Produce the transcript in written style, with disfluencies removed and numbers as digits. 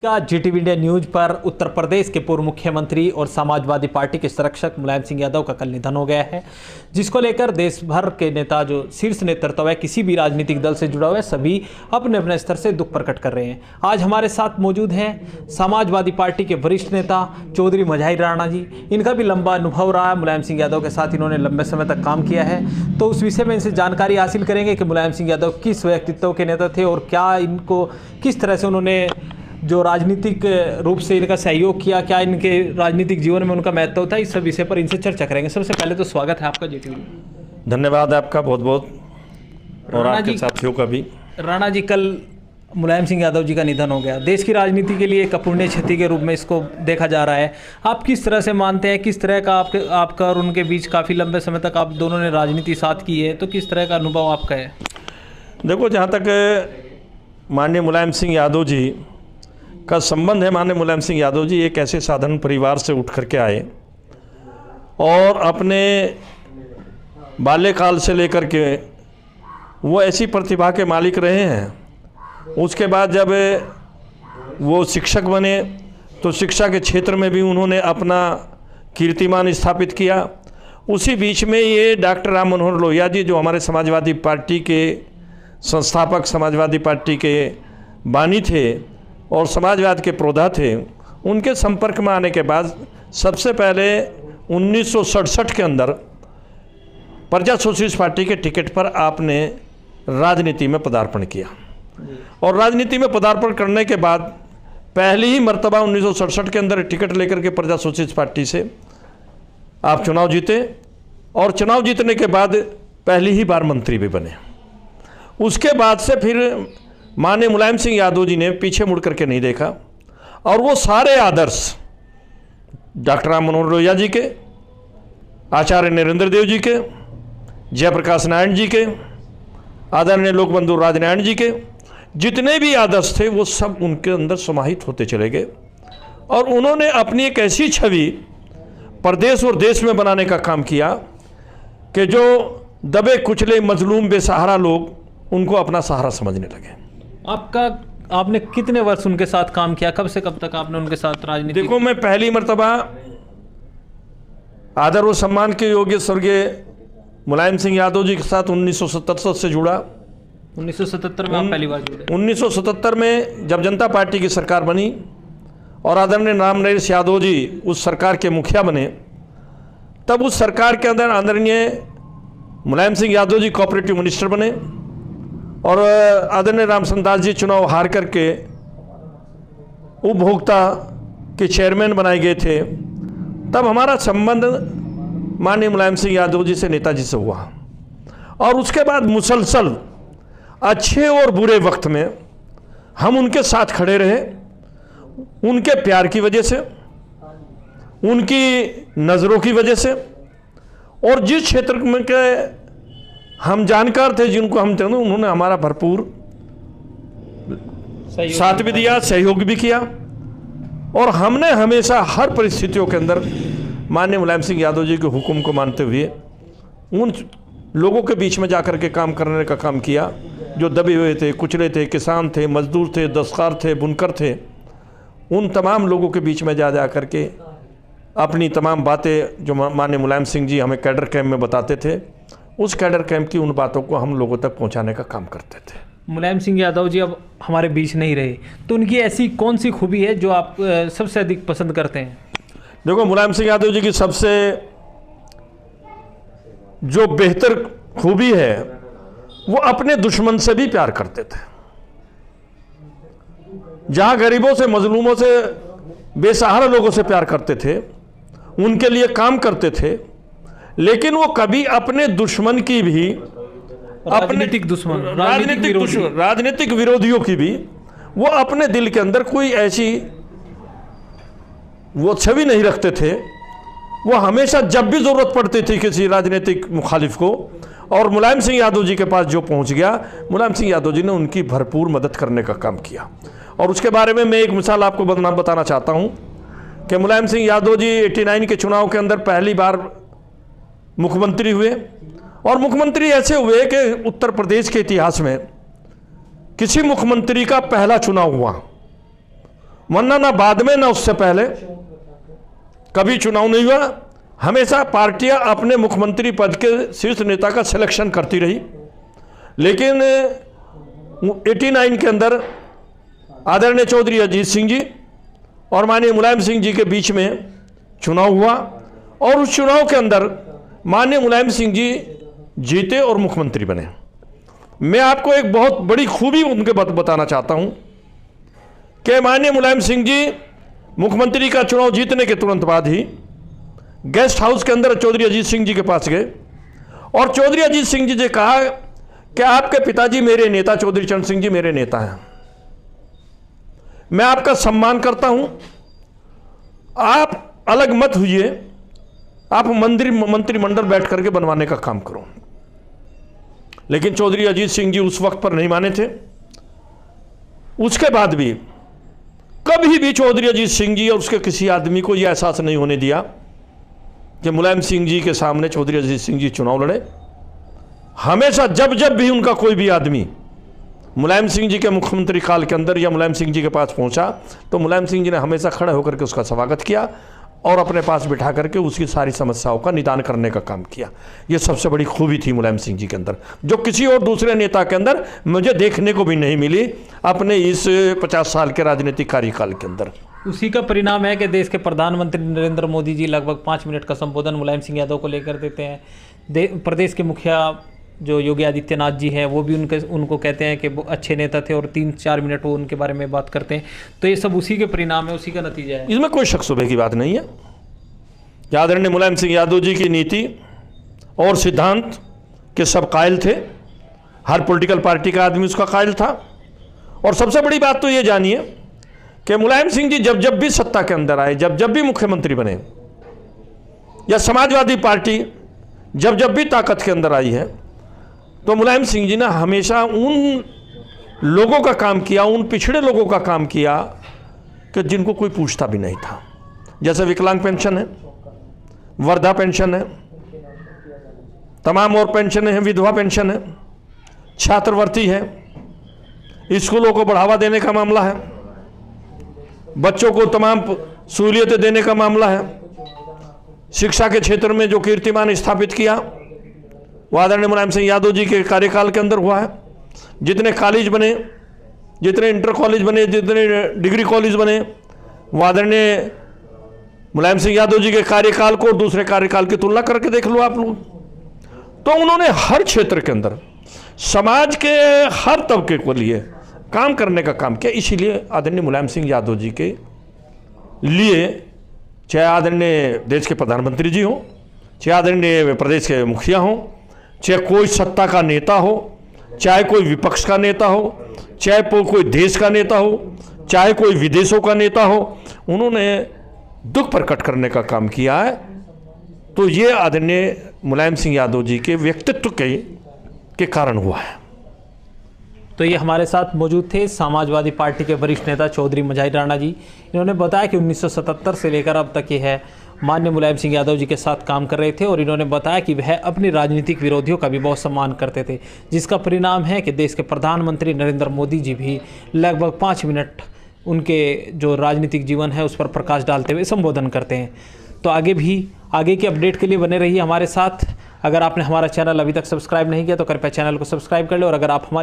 का Zee TV India news पर उत्तर प्रदेश के पूर्व मुख्यमंत्री और समाजवादी पार्टी के संरक्षक मुलायम सिंह यादव का कल निधन हो गया है, जिसको लेकर देश भर के नेता जो शीर्ष नेतृत्व है किसी भी राजनीतिक दल से जुड़ा हुआ है सभी अपने अपने स्तर से दुख प्रकट कर रहे हैं। आज हमारे साथ मौजूद हैं समाजवादी पार्टी के वरिष्ठ नेता चौधरी मझाई राणा जी। इनका भी लंबा अनुभव रहा है, मुलायम सिंह यादव के साथ इन्होंने लंबे समय तक काम किया है, तो उस विषय में इनसे जानकारी हासिल करेंगे कि मुलायम सिंह यादव किस व्यक्तित्व के नेता थे और क्या इनको किस तरह से उन्होंने जो राजनीतिक रूप से इनका सहयोग किया, क्या इनके राजनीतिक जीवन में उनका महत्व था, इस सब विषय पर इनसे चर्चा करेंगे। सबसे पहले तो स्वागत है आपका जीटीवी। धन्यवाद आपका बहुत बहुत, और आपके साथियों का भी। राणा जी, कल मुलायम सिंह यादव जी का निधन हो गया, देश की राजनीति के लिए एक अपूर्णीय क्षति के रूप में इसको देखा जा रहा है। आप किस तरह से मानते हैं, किस तरह का आपका और उनके बीच काफ़ी लंबे समय तक आप दोनों ने राजनीति साथ की है, तो किस तरह का अनुभव आपका है? देखो, जहाँ तक माननीय मुलायम सिंह यादव जी का संबंध है, माननीय मुलायम सिंह यादव जी एक ऐसे साधारण परिवार से उठ करके आए और अपने बाल्यकाल से लेकर के वो ऐसी प्रतिभा के मालिक रहे हैं। उसके बाद जब वो शिक्षक बने तो शिक्षा के क्षेत्र में भी उन्होंने अपना कीर्तिमान स्थापित किया। उसी बीच में ये डॉक्टर राम मनोहर लोहिया जी, जो हमारे समाजवादी पार्टी के संस्थापक, समाजवादी पार्टी के बानी थे और समाजवाद के प्रोधा थे, उनके संपर्क में आने के बाद सबसे पहले 1967 के अंदर प्रजा सोशलिस्ट पार्टी के टिकट पर आपने राजनीति में पदार्पण किया और राजनीति में पदार्पण करने के बाद पहली ही मर्तबा 1967 के अंदर टिकट लेकर के प्रजा सोशलिस्ट पार्टी से आप चुनाव जीते और चुनाव जीतने के बाद पहली ही बार मंत्री भी बने। उसके बाद से फिर माननीय मुलायम सिंह यादव जी ने पीछे मुड़ करके नहीं देखा और वो सारे आदर्श डॉक्टर राम मनोहर लोहिया जी के, आचार्य नरेंद्र देव जी के, जयप्रकाश नारायण जी के, आदरणीय लोकबंधु राजनारायण जी के, जितने भी आदर्श थे वो सब उनके अंदर समाहित होते चले गए और उन्होंने अपनी एक ऐसी छवि प्रदेश और देश में बनाने का काम किया कि जो दबे कुचले मजलूम बेसहारा लोग उनको अपना सहारा समझने लगे। आपने कितने वर्ष उनके साथ काम किया, कब से कब तक आपने उनके साथ राजनीति? देखो, मैं पहली मर्तबा आदर और सम्मान के योग्य स्वर्गीय मुलायम सिंह यादव जी के साथ 1977 से जुड़ा। 1977 में आप पहली बार जुड़े? 1977 में जब जनता पार्टी की सरकार बनी और आदरणीय राम नरेश यादव जी उस सरकार के मुखिया बने, तब उस सरकार के अंदर आदरणीय मुलायम सिंह यादव जी कोऑपरेटिव मिनिस्टर बने और आदरणीय रामचंद्र दास जी चुनाव हार करके उपभोक्ता के चेयरमैन बनाए गए थे। तब हमारा संबंध माननीय मुलायम सिंह यादव जी से, नेताजी से हुआ और उसके बाद मुसलसल अच्छे और बुरे वक्त में हम उनके साथ खड़े रहे। उनके प्यार की वजह से, उनकी नज़रों की वजह से और जिस क्षेत्र में के हम जानकार थे, जिनको हम जानते, उन्होंने हमारा भरपूर साथ भी दिया, सहयोग भी किया और हमने हमेशा हर परिस्थितियों के अंदर माननीय मुलायम सिंह यादव जी के हुक्म को मानते हुए उन लोगों के बीच में जाकर के काम करने का काम किया जो दबे हुए थे, कुचले थे, किसान थे, मजदूर थे, दस्तकार थे, बुनकर थे। उन तमाम लोगों के बीच में जा कर के अपनी तमाम बातें जो माननीय मुलायम सिंह जी हमें कैडर कैंप में बताते थे, उस कैडर कैंप की उन बातों को हम लोगों तक पहुंचाने का काम करते थे। मुलायम सिंह यादव जी अब हमारे बीच नहीं रहे, तो उनकी ऐसी कौन सी खूबी है जो आप सबसे अधिक पसंद करते हैं? देखो, मुलायम सिंह यादव जी की सबसे जो बेहतर खूबी है वो अपने दुश्मन से भी प्यार करते थे। जहां गरीबों से, मजलूमों से, बेसहारा लोगों से प्यार करते थे, उनके लिए काम करते थे, लेकिन वो कभी अपने दुश्मन की भी, राजनीतिक दुश्मन, राजनीतिक विरोधियों की भी वो अपने दिल के अंदर कोई ऐसी वो छवि नहीं रखते थे। वो हमेशा जब भी जरूरत पड़ती थी किसी राजनीतिक मुखालिफ को और मुलायम सिंह यादव जी के पास जो पहुंच गया, मुलायम सिंह यादव जी ने उनकी भरपूर मदद करने का काम किया। और उसके बारे में मैं एक मिसाल आपको बताना चाहता हूं कि मुलायम सिंह यादव जी 89 के चुनाव के अंदर पहली बार मुख्यमंत्री हुए और मुख्यमंत्री ऐसे हुए कि उत्तर प्रदेश के इतिहास में किसी मुख्यमंत्री का पहला चुनाव हुआ। वरना ना बाद में ना उससे पहले कभी चुनाव नहीं हुआ। हमेशा पार्टियां अपने मुख्यमंत्री पद के शीर्ष नेता का सिलेक्शन करती रही, लेकिन 89 के अंदर आदरणीय चौधरी अजीत सिंह जी और माननीय मुलायम सिंह जी के बीच में चुनाव हुआ और उस चुनाव के अंदर माननीय मुलायम सिंह जी जीते और मुख्यमंत्री बने। मैं आपको एक बहुत बड़ी खूबी उनके बताना चाहता हूं कि माननीय मुलायम सिंह जी मुख्यमंत्री का चुनाव जीतने के तुरंत बाद ही गेस्ट हाउस के अंदर चौधरी अजीत सिंह जी के पास गए और चौधरी अजीत सिंह जी ने कहा कि आपके पिताजी मेरे नेता चौधरी चरण सिंह जी मेरे नेता हैं, मैं आपका सम्मान करता हूं, आप अलग मत हुइए, आप मंत्रिमंडल बैठ करके बनवाने का काम करो। लेकिन चौधरी अजीत सिंह जी उस वक्त पर नहीं माने थे। उसके बाद भी कभी भी चौधरी अजीत सिंह जी और उसके किसी आदमी को यह एहसास नहीं होने दिया कि मुलायम सिंह जी के सामने चौधरी अजीत सिंह जी चुनाव लड़े। हमेशा जब जब भी उनका कोई भी आदमी मुलायम सिंह जी के मुख्यमंत्री काल के अंदर या मुलायम सिंह जी के पास पहुंचा तो मुलायम सिंह जी ने हमेशा खड़े होकर के उसका स्वागत किया और अपने पास बिठा करके उसकी सारी समस्याओं का निदान करने का काम किया। यह सबसे बड़ी खूबी थी मुलायम सिंह जी के अंदर, जो किसी और दूसरे नेता के अंदर मुझे देखने को भी नहीं मिली अपने इस 50 साल के राजनीतिक कार्यकाल के अंदर। उसी का परिणाम है कि देश के प्रधानमंत्री नरेंद्र मोदी जी लगभग 5 मिनट का संबोधन मुलायम सिंह यादव को लेकर देते हैं। प्रदेश के मुखिया जो योगी आदित्यनाथ जी हैं वो भी उनको कहते हैं कि वो अच्छे नेता थे और 3-4 मिनट वो उनके बारे में बात करते हैं। तो ये सब उसी के परिणाम है, उसी का नतीजा है। इसमें कोई शक शुबे की बात नहीं है। आदरणीय मुलायम सिंह यादव जी की नीति और सिद्धांत के सब कायल थे, हर पॉलिटिकल पार्टी का आदमी उसका कायल था। और सबसे बड़ी बात तो ये जानिए कि मुलायम सिंह जी जब जब भी सत्ता के अंदर आए, जब जब भी मुख्यमंत्री बने, या समाजवादी पार्टी जब जब भी ताकत के अंदर आई है, तो मुलायम सिंह जी ने हमेशा उन लोगों का काम किया, उन पिछड़े लोगों का काम किया कि जिनको कोई पूछता भी नहीं था। जैसे विकलांग पेंशन है, वृद्धा पेंशन है, तमाम और पेंशन है, विधवा पेंशन है, छात्रवृत्ति है, स्कूलों को बढ़ावा देने का मामला है, बच्चों को तमाम सहूलियतें देने का मामला है, शिक्षा के क्षेत्र में जो कीर्तिमान स्थापित किया वो आदरणीय मुलायम सिंह यादव जी के कार्यकाल के अंदर हुआ है। जितने कॉलेज बने, जितने इंटर कॉलेज बने, जितने डिग्री कॉलेज बने, वो आदरणीय मुलायम सिंह यादव जी के कार्यकाल को दूसरे कार्यकाल की तुलना करके देख लो आप लोग। तो उन्होंने हर क्षेत्र के अंदर समाज के हर तबके को लिए काम करने का काम किया। इसीलिए आदरणीय मुलायम सिंह यादव जी के लिए चाहे आदरणीय देश के प्रधानमंत्री जी हों, चाहे आदरणीय प्रदेश के मुखिया हों, चाहे कोई सत्ता का नेता हो, चाहे कोई विपक्ष का नेता हो, चाहे कोई देश का नेता हो, चाहे कोई विदेशों का नेता हो, उन्होंने दुख प्रकट करने का काम किया है। तो ये आदरणीय मुलायम सिंह यादव जी के व्यक्तित्व के कारण हुआ है। तो ये हमारे साथ मौजूद थे समाजवादी पार्टी के वरिष्ठ नेता चौधरी मझाई राणा जी। इन्होंने बताया कि 1977 से लेकर अब तक ये है माननीय मुलायम सिंह यादव जी के साथ काम कर रहे थे और इन्होंने बताया कि वह अपने राजनीतिक विरोधियों का भी बहुत सम्मान करते थे, जिसका परिणाम है कि देश के प्रधानमंत्री नरेंद्र मोदी जी भी लगभग 5 मिनट उनके जो राजनीतिक जीवन है उस पर प्रकाश डालते हुए संबोधन करते हैं। तो आगे की अपडेट के लिए बने रहिए हमारे साथ। अगर आपने हमारा चैनल अभी तक सब्सक्राइब नहीं किया तो कृपया चैनल को सब्सक्राइब कर लें और अगर आप हमारे